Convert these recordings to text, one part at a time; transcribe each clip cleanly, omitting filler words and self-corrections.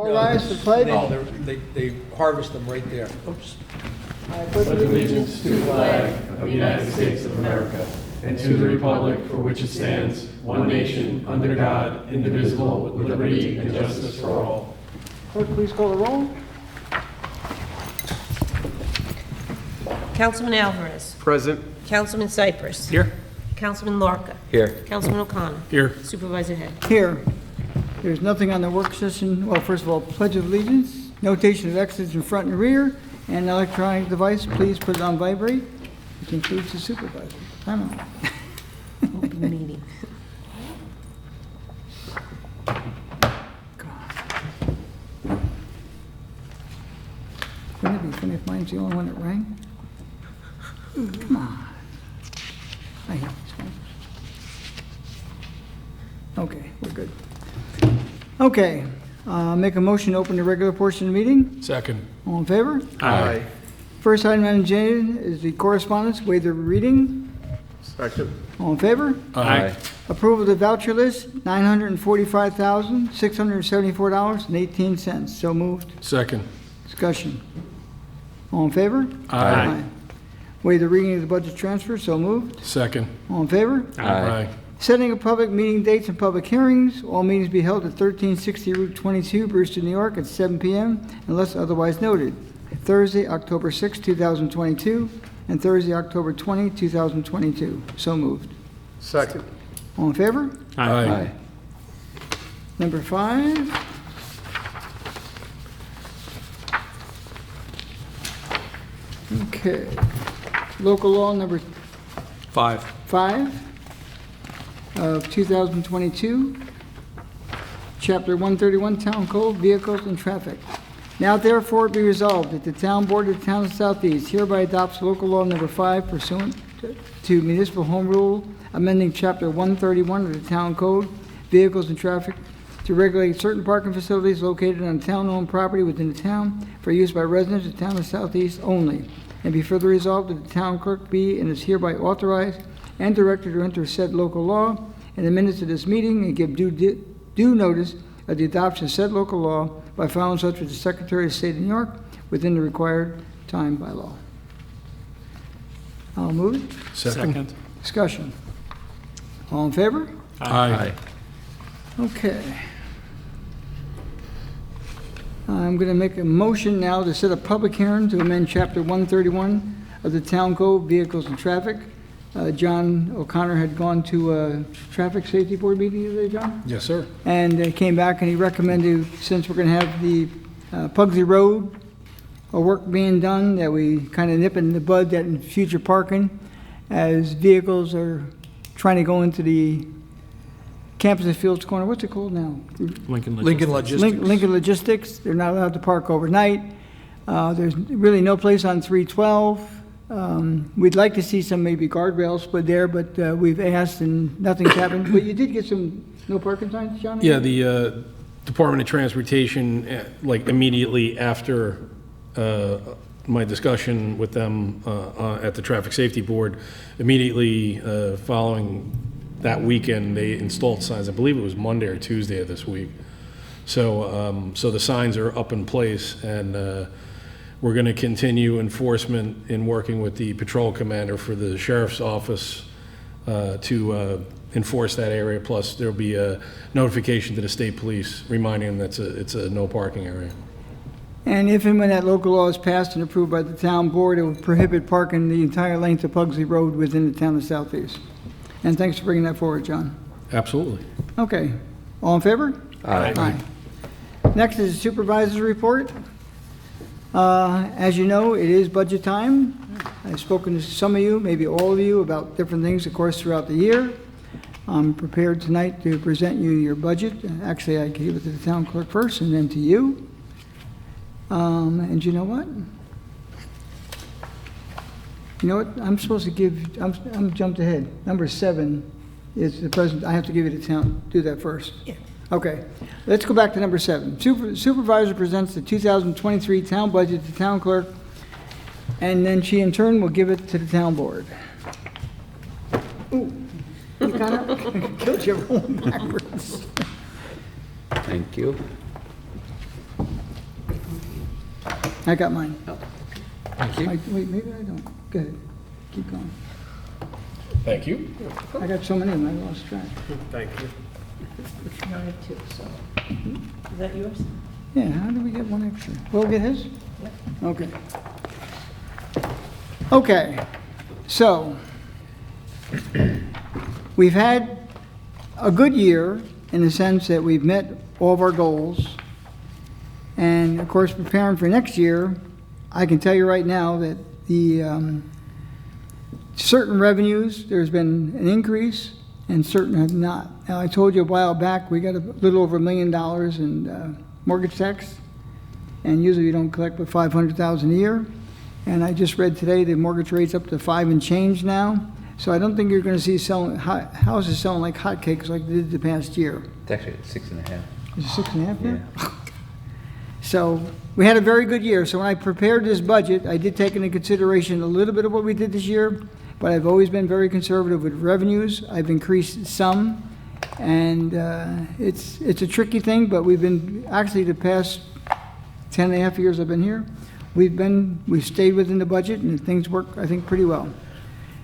All rise for pledge. No, they harvest them right there. Oops. I pledge allegiance to the flag of the United States of America and to the republic for which it stands, one nation, under God, indivisible, with liberty and justice for all. Clerk, please call the roll. Councilman Alvarez. Present. Councilman Cypress. Here. Councilman Larka. Here. Councilman O'Connor. Here. Supervisor Head. Here. There's nothing on the work session. Well, first of all, pledge of allegiance, notation of exits in front and rear, and electronic device, please put it on vibrate, which includes the supervisor. I don't know. Open meeting. Wouldn't it be funny if mine's the only one that rang? Come on. I hate these phones. Okay, we're good. Okay, make a motion to open the regular portion of the meeting. Second. All in favor? Aye. First item on the agenda is the correspondence, waive the reading. Second. All in favor? Aye. Approval of the voucher list, $945,674.18. So moved. Second. Discussion. All in favor? Aye. Waive the reading of the budget transfer. So moved. Second. All in favor? Aye. Setting of public meeting dates and public hearings. All meetings be held at 1360 Route 22, Brewster, New York, at 7 p.m. unless otherwise noted. Thursday, October 6, 2022, and Thursday, October 20, 2022. So moved. Second. All in favor? Aye. Number 5. Okay. Local law number 5. 5 of 2022, Chapter 131, Town Code, Vehicles and Traffic. Now therefore be resolved that the Town Board of the Town of Southeast hereby adopts local law number 5 pursuant to Municipal Home Rule, amending Chapter 131 of the Town Code, Vehicles and Traffic, to regulate certain parking facilities located on town-owned property within the town for use by residents of the Town of Southeast only. And be further resolved that the town clerk be and is hereby authorized and directed to enter said local law in the minutes of this meeting and give due notice of the adoption of said local law by filing such with the Secretary of State of New York within the required time by law. I'll move it. Second. Discussion. All in favor? Aye. Okay. I'm going to make a motion now to set a public hearing to amend Chapter 131 of the Town Code, Vehicles and Traffic. John O'Connor had gone to a Traffic Safety Board meeting today, John? Yes, sir. And came back and he recommended, since we're going to have the Pugsley Road work being done, that we kind of nip in the bud that in future parking, as vehicles are trying to go into the Campus and Fields corner, what's it called now? Lincoln Logistics. Lincoln Logistics, they're not allowed to park overnight. There's really no place on 312. We'd like to see some maybe guardrails put there, but we've asked and nothing's happened. But you did get some no parking signs, John? Yeah, the Department of Transportation, like immediately after my discussion with them at the Traffic Safety Board, immediately following that weekend, they installed signs. I believe it was Monday or Tuesday of this week. So, so the signs are up in place, and we're going to continue enforcement in working with the patrol commander for the sheriff's office to enforce that area. Plus, there'll be a notification to the state police reminding them that it's a no parking area. And if and when that local law is passed and approved by the town board, it will prohibit parking the entire length of Pugsley Road within the town of Southeast. And thanks for bringing that forward, John. Absolutely. Okay. All in favor? Aye. Aye. Next is the supervisor's report. As you know, it is budget time. I've spoken to some of you, maybe all of you, about different things, of course, throughout the year. I'm prepared tonight to present you your budget. Actually, I gave it to the town clerk first and then to you. And you know what? You know what? I'm supposed to give, I'm jumped ahead. Number 7 is the president. I have to give you the town, do that first. Yeah. Okay, let's go back to number 7. Supervisor presents the 2023 town budget to town clerk, and then she in turn will give it to the town board. Ooh, you kind of killed your own backwards. Thank you. I got mine. Thank you. Wait, maybe I don't. Go ahead. Keep going. Thank you. I got so many of them, I lost track. Thank you. You only have two, so. Is that yours? Yeah, how did we get one extra? Will get his? Okay. Okay, so, we've had a good year in the sense that we've met all of our goals. And of course, preparing for next year, I can tell you right now that the certain revenues, there's been an increase, and certain have not. Now, I told you a while back, we got a little over $1 million in mortgage tax, and usually we don't collect but $500,000 a year. And I just read today the mortgage rate's up to 5 and change now. So I don't think you're going to see houses selling like hotcakes like they did the past year. It's actually at 6.5. Is it 6.5 now? Yeah. So we had a very good year. So when I prepared this budget, I did take into consideration a little bit of what we did this year, but I've always been very conservative with revenues. I've increased some, and it's a tricky thing, but we've been, actually the past 10 and a half years I've been here, we've stayed within the budget, and things work, I think, pretty well.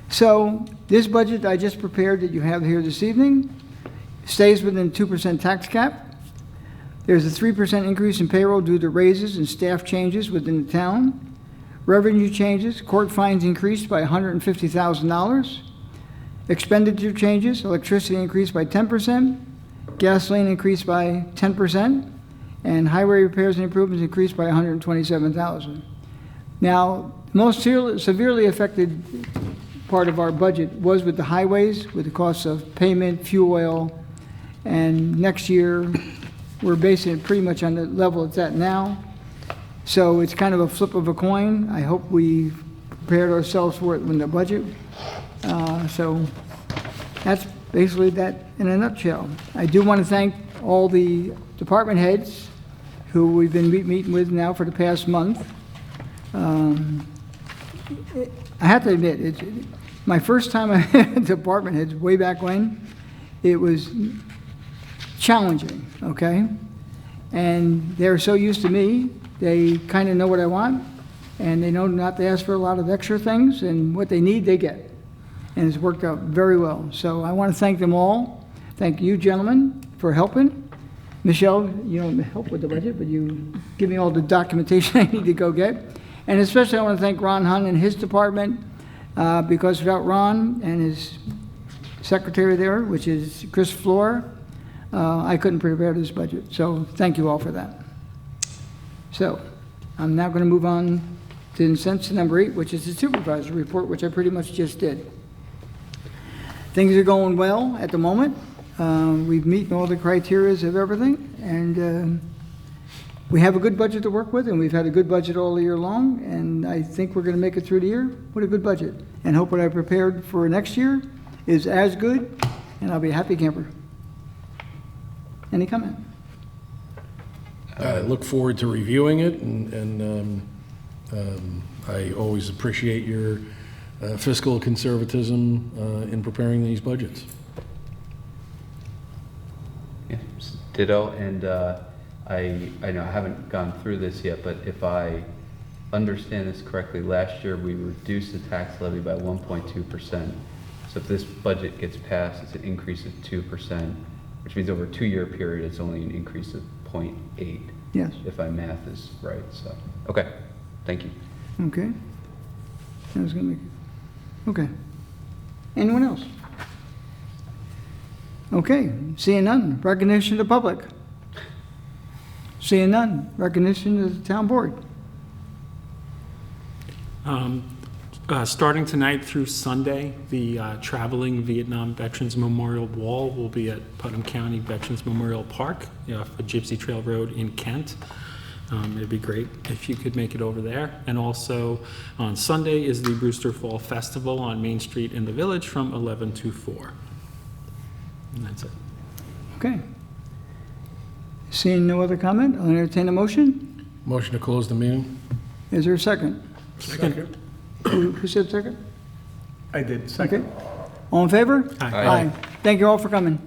So this budget I just prepared that you have here this evening stays within 2% tax cap. There's a 3% increase in payroll due to raises and staff changes within the town. Revenue changes, court fines increased by $150,000. Expenditure changes, electricity increased by 10%, gasoline increased by 10%, and highway repairs and improvements increased by $127,000. Now, most severely affected part of our budget was with the highways, with the costs of payment, fuel oil, and next year we're basing it pretty much on the level it's at now. So it's kind of a flip of a coin. I hope we prepared ourselves for it in the budget. So that's basically that in a nutshell. I do want to thank all the department heads who we've been meeting with now for the past month. I have to admit, my first time I had department heads way back when, it was challenging, okay? And they're so used to me, they kind of know what I want, and they know not to ask for a lot of extra things, and what they need, they get. And it's worked out very well. So I want to thank them all. Thank you, gentlemen, for helping. Michelle, you don't help with the budget, but you give me all the documentation I need to go get. And especially I want to thank Ron Hunt and his department, because without Ron and his secretary there, which is Chris Floor, I couldn't prepare this budget. So thank you all for that. So I'm now going to move on to consent number 8, which is the supervisor report, which I pretty much just did. Things are going well at the moment. We've met all the criteria of everything, and we have a good budget to work with, and we've had a good budget all year long, and I think we're going to make it through the year with a good budget. And hope what I prepared for next year is as good, and I'll be a happy camper. Any comment? I look forward to reviewing it, and I always appreciate your fiscal conservatism in preparing these budgets. Yeah, ditto, and I know I haven't gone through this yet, but if I understand this correctly, last year we reduced the tax levy by 1.2%. So if this budget gets passed, it's an increase of 2%, which means over a 2-year period, it's only an increase of 0.8. Yes. If my math is right, so, okay, thank you. Okay. I was going to make it. Okay. Anyone else? Okay, seeing none. Recognition of the public. Seeing none. Recognition of the town board. Starting tonight through Sunday, the traveling Vietnam Veterans Memorial Wall will be at Putnam County Veterans Memorial Park, off of Gypsy Trail Road in Kent. It'd be great if you could make it over there. And also on Sunday is the Brewster Fall Festival on Main Street in the Village from 11 to 4. And that's it. Okay. Seeing no other comment, I'll entertain a motion. Motion to close the meeting? Is there a second? Second. Who said second? I did. Okay. All in favor? Aye. Thank you all for coming.